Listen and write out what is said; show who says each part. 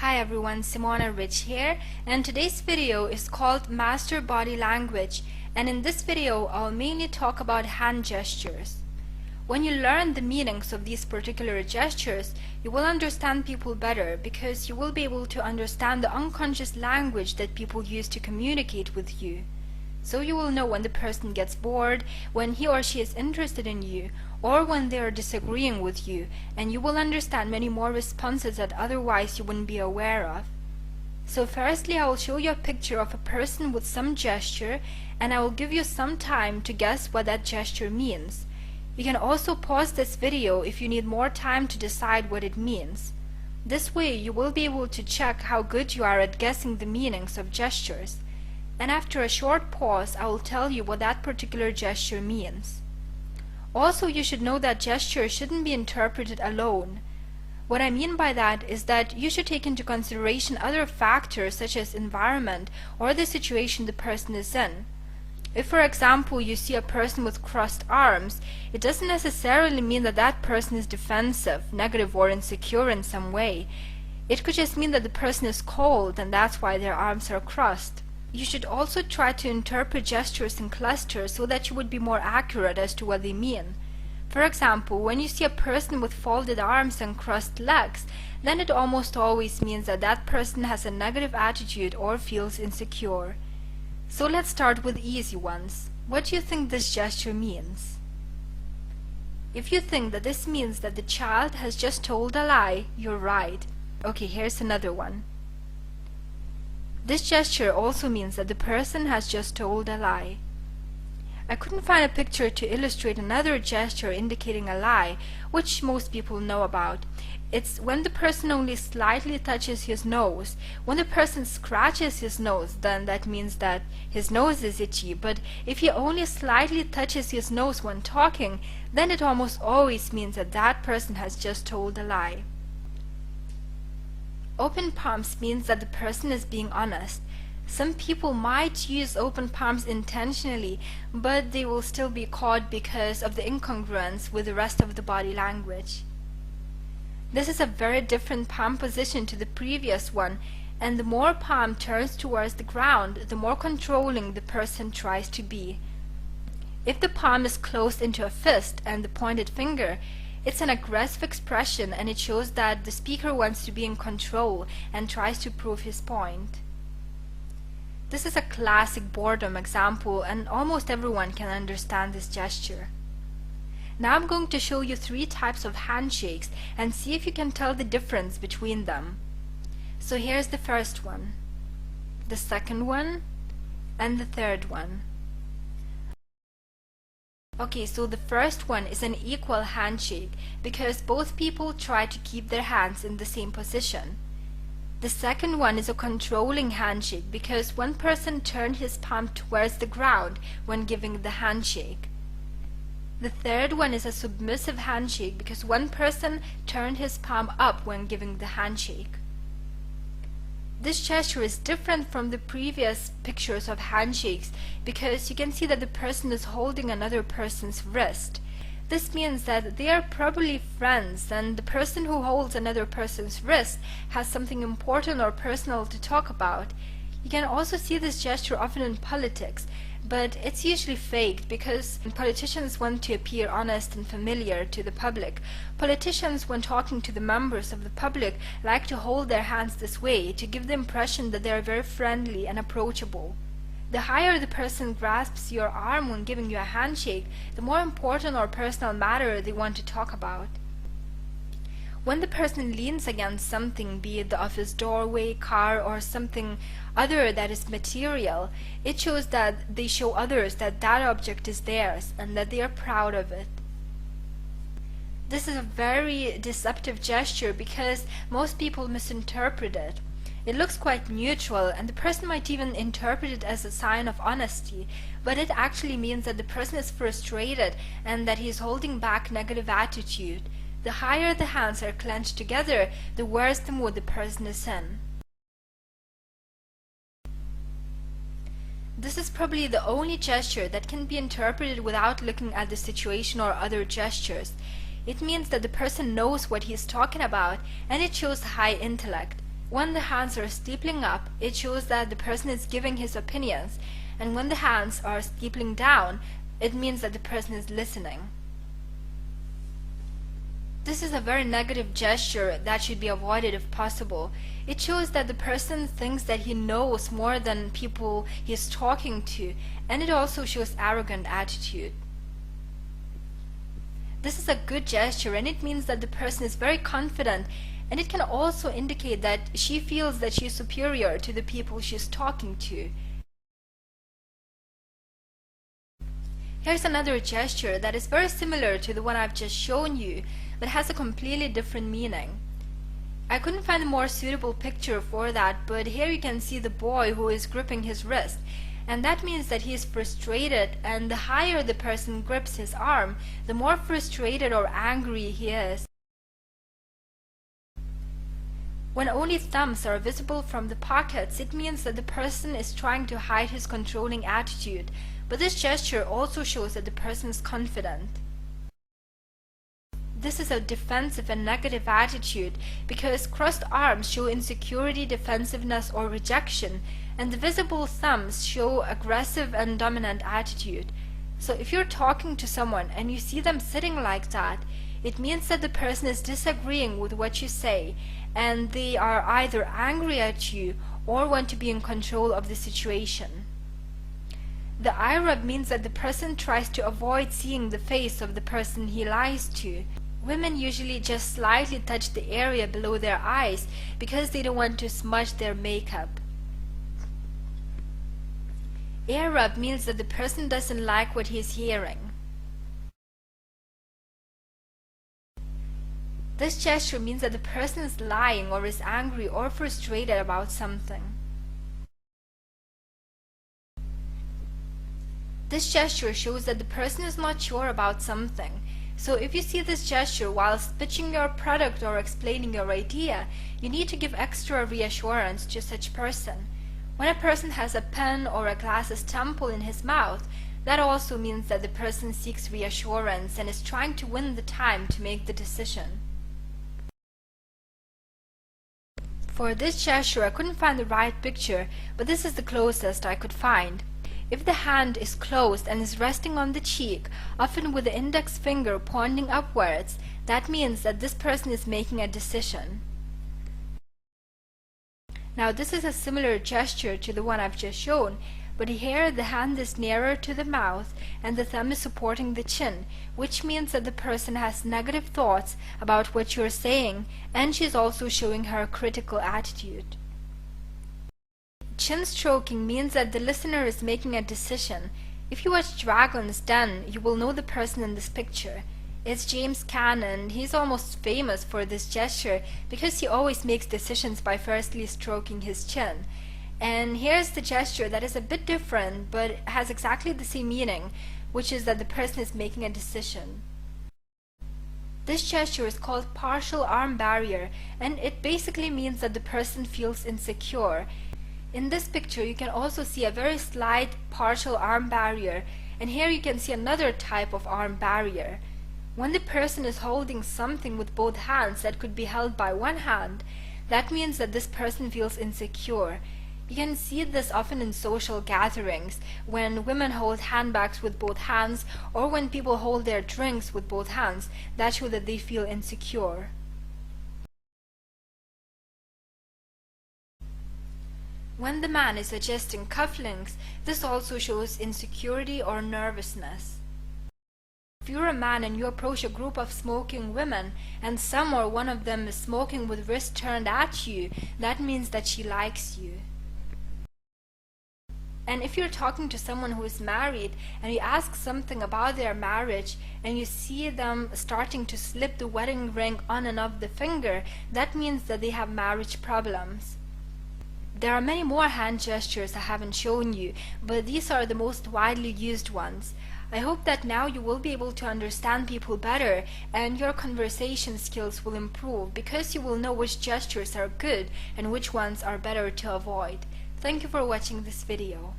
Speaker 1: Hi everyone, Simona Rich here, and today's video is called Master Body Language, and in this video I'll mainly talk about hand gestures. When you learn the meanings of these particular gestures, you will understand people better because you will be able to understand the unconscious language that people use to communicate with you. So you will know when the person gets bored, when he or she is interested in you, or when they are disagreeing with you, and you will understand many more responses that otherwise you wouldn't be aware of. So firstly, I will show you a picture of a person with some gesture, and I will give you some time to guess what that gesture means. You can also pause this video if you need more time to decide what it means. This way you will be able to check how good you are at guessing the meanings of gestures. And after a short pause, I will tell you what that particular gesture means. Also, you should know that gestures shouldn't be interpreted alone. What I mean by that is that you should take into consideration other factors such as environment or the situation the person is in. If, for example, you see a person with crossed arms, it doesn't necessarily mean that that person is defensive, negative, or insecure in some way. It could just mean that the person is cold and that's why their arms are crossed. You should also try to interpret gestures in clusters so that you would be more accurate as to what they mean. For example, when you see a person with folded arms and crossed legs, then it almost always means that that person has a negative attitude or feels insecure. So let's start with easy ones. What do you think this gesture means? If you think that this means that the child has just told a lie, you're right. Okay, here's another one. This gesture also means that the person has just told a lie. I couldn't find a picture to illustrate another gesture indicating a lie, which most people know about. It's when the person only slightly touches his nose. When the person scratches his nose, then that means that his nose is itchy, but if he only slightly touches his nose when talking, then it almost always means that that person has just told a lie. Open palms means that the person is being honest. Some people might use open palms intentionally, but they will still be caught because of the incongruence with the rest of the body language. This is a very different palm position to the previous one, and the more palm turns towards the ground, the more controlling the person tries to be. If the palm is closed into a fist and the pointed finger, it's an aggressive expression, and it shows that the speaker wants to be in control and tries to prove his point. This is a classic boredom example, and almost everyone can understand this gesture. Now I'm going to show you 3 types of handshakes and see if you can tell the difference between them. So here's the first one, the second one, and the third one. Okay, so the first one is an equal handshake because both people try to keep their hands in the same position. The second one is a controlling handshake because one person turned his palm towards the ground when giving the handshake. The third one is a submissive handshake because one person turned his palm up when giving the handshake. This gesture is different from the previous pictures of handshakes because you can see that the person is holding another person's wrist. This means that they are probably friends, and the person who holds another person's wrist has something important or personal to talk about. You can also see this gesture often in politics, but it's usually faked because politicians want to appear honest and familiar to the public. Politicians, when talking to the members of the public, like to hold their hands this way to give the impression that they are very friendly and approachable. The higher the person grasps your arm when giving you a handshake, the more important or personal matter they want to talk about. When the person leans against something, be it the office doorway, car, or something other that is material, it shows that they show others that that object is theirs and that they are proud of it. This is a very deceptive gesture because most people misinterpret it. It looks quite neutral, and the person might even interpret it as a sign of honesty, but it actually means that the person is frustrated and that he is holding back negative attitude. The higher the hands are clenched together, the worse the mood the person is in. This is probably the only gesture that can be interpreted without looking at the situation or other gestures. It means that the person knows what he is talking about, and it shows high intellect. When the hands are steepling up, it shows that the person is giving his opinions, and when the hands are steepling down, it means that the person is listening. This is a very negative gesture that should be avoided if possible. It shows that the person thinks that he knows more than people he is talking to, and it also shows arrogant attitude. This is a good gesture, and it means that the person is very confident, and it can also indicate that she feels that she is superior to the people she is talking to. Here's another gesture that is very similar to the one I've just shown you, but has a completely different meaning. I couldn't find a more suitable picture for that, but here you can see the boy who is gripping his wrist, and that means that he is frustrated, and the higher the person grips his arm, the more frustrated or angry he is. When only thumbs are visible from the pockets, it means that the person is trying to hide his controlling attitude, but this gesture also shows that the person is confident. This is a defensive and negative attitude because crossed arms show insecurity, defensiveness, or rejection, and the visible thumbs show aggressive and dominant attitude. So if you're talking to someone and you see them sitting like that, it means that the person is disagreeing with what you say, and they are either angry at you or want to be in control of the situation. The eye rub means that the person tries to avoid seeing the face of the person he lies to. Women usually just slightly touch the area below their eyes because they don't want to smudge their makeup. Ear rub means that the person doesn't like what he is hearing. This gesture means that the person is lying or is angry or frustrated about something. This gesture shows that the person is not sure about something. So if you see this gesture whilst pitching your product or explaining your idea, you need to give extra reassurance to such person. When a person has a pen or a glass temple in his mouth, that also means that the person seeks reassurance and is trying to win the time to make the decision. For this gesture, I couldn't find the right picture, but this is the closest I could find. If the hand is closed and is resting on the cheek, often with the index finger pointing upwards, that means that this person is making a decision. Now this is a similar gesture to the one I've just shown, but here the hand is nearer to the mouth and the thumb is supporting the chin, which means that the person has negative thoughts about what you're saying, and she's also showing her critical attitude. Chin stroking means that the listener is making a decision. If you watch Dragon's Den, you will know the person in this picture. It's James Caan, and he's almost famous for this gesture because he always makes decisions by firstly stroking his chin. And here's the gesture that is a bit different but has exactly the same meaning, which is that the person is making a decision. This gesture is called partial arm barrier, and it basically means that the person feels insecure. In this picture you can also see a very slight partial arm barrier, and here you can see another type of arm barrier. When the person is holding something with both hands that could be held by one hand, that means that this person feels insecure. You can see this often in social gatherings, when women hold handbags with both hands, or when people hold their drinks with both hands. That shows that they feel insecure. When the man is adjusting cufflinks, this also shows insecurity or nervousness. If you're a man and you approach a group of smoking women and some or one of them is smoking with wrist turned at you, that means that she likes you. And if you're talking to someone who is married and you ask something about their marriage and you see them starting to slip the wedding ring on and off the finger, that means that they have marriage problems. There are many more hand gestures I haven't shown you, but these are the most widely used ones. I hope that now you will be able to understand people better and your conversation skills will improve because you will know which gestures are good and which ones are better to avoid. Thank you for watching this video.